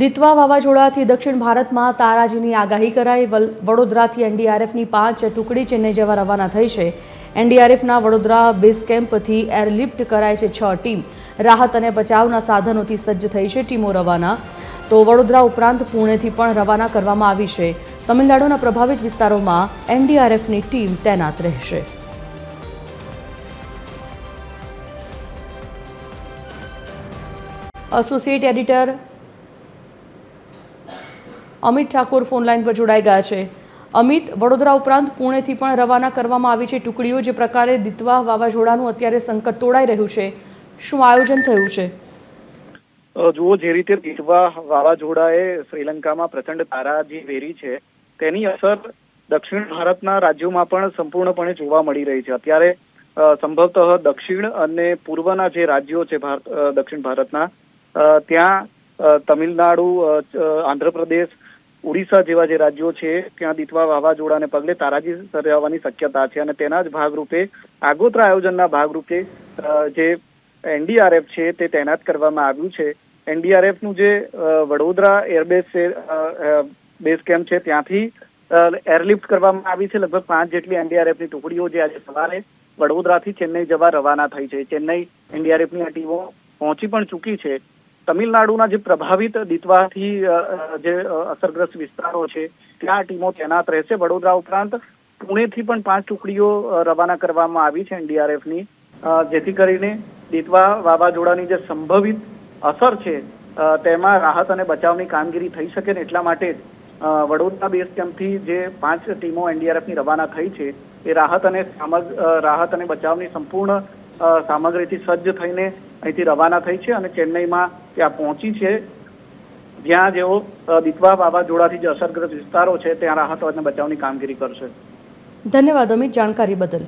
દિત્વા વાવાઝોડાથી દક્ષિણ ભારતમાં તારાજીની આગાહી કરાઈ। વડોદરાથી એનડીઆરએફની 5 ટુકડી ચેન્નઈ જવા રવાના થઈ છે। એનડીઆરએફના વડોદરા બેઝ કેમ્પથી એરલિફ્ટ કરાઈ છે 6 ટીમ। રાહત અને બચાવના સાધનોથી સજ્જ થઈ છે ટીમો રવાના। તો વડોદરા ઉપરાંત પુણેથી પણ રવાના કરવામાં આવી છે। તમિલનાડુના પ્રભાવિત વિસ્તારોમાં એનડીઆરએફની ટીમ તૈનાત રહેશે। Associate editor Amit Thakor phone line પર જોડાઈ ગયા છે। અમિત, વડોદરા ઉપરાંત પુણેથી પણ રવાના કરવામાં આવી છે ટુકડીઓ। જે પ્રકારે દિત્વા વાવાઝોડાનું અત્યારે સંકટ તોડાઈ રહ્યું છે, શું આયોજન થયું છે? જુઓ, જે રીતે દિત્વા વાવાઝોડાએ શ્રીલંકામાં પ્રચંડ તારાજી વેરી છે, તેની અસર દક્ષિણ ભારતના રાજ્યોમાં પણ સંપૂર્ણપણે જોવા મળી રહી છે। અત્યારે સંભવતઃ દક્ષિણ અને પૂર્વના જે રાજ્યો છે દક્ષિણ ભારતના, ત્યાં તમિલનાડુ, આંધ્રપ્રદેશ, ઓડિશા જેવા જે રાજ્યો છે ત્યાં દિત્વા વાવાઝોડાને પગલે તારાજી સર્જાવાની શક્યતા છે। અને તેના જ ભાગરૂપે આગોતરા આયોજનના ભાગરૂપે જે એનડીઆરએફ છે તે તૈનાત કરવામાં આવ્યું છે। એનડીઆરએફનું જે વડોદરા એરબેઝ છે, બેઝ કેમ્પ છે, ત્યાંથી એરલિફ્ટ કરવામાં આવી છે। લગભગ 5 જેટલી એનડીઆરએફની ટુકડીઓ જે આજે સવારે વડોદરાથી ચેન્નઈ જવા રવાના થઈ છે। ચેન્નઈ એનડીઆરએફની આ ટીમો પહોંચી પણ ચૂકી છે। તમિલનાડુના જે પ્રભાવિત દિત્વાથી જે અસરગ્રસ્ત વિસ્તારો છે ત્યાં ટીમો તૈનાત રહેશે। વડોદરા ઉપરાંત પુણેથી પણ 5 ટુકડીઓ રવાના કરવામાં આવી છે એનડીઆરએફની, જેથી કરીને દિત્વા વાવાઝોડાની જે સંભવિત અસર છે તેમાં રાહત અને બચાવની કામગીરી થઈ શકે ને એટલા માટે જ વડોદરા બેઝ કેમ્પથી જે 5 ટીમો એનડીઆરએફની રવાના થઈ છે એ રાહત અને બચાવની સંપૂર્ણ સામગ્રીથી સજ્જ થઈને અહીંથી રવાના થઈ છે અને ચેન્નઈમાં ત્યાં પહોંચી છે, જ્યાં જેઓ દિત્વા વાવાઝોડાથી જે અસરગ્રસ્ત વિસ્તારો છે ત્યાં રાહત અને બચાવની કામગીરી કરશે। ધન્યવાદ અમિત, જાણકારી બદલ।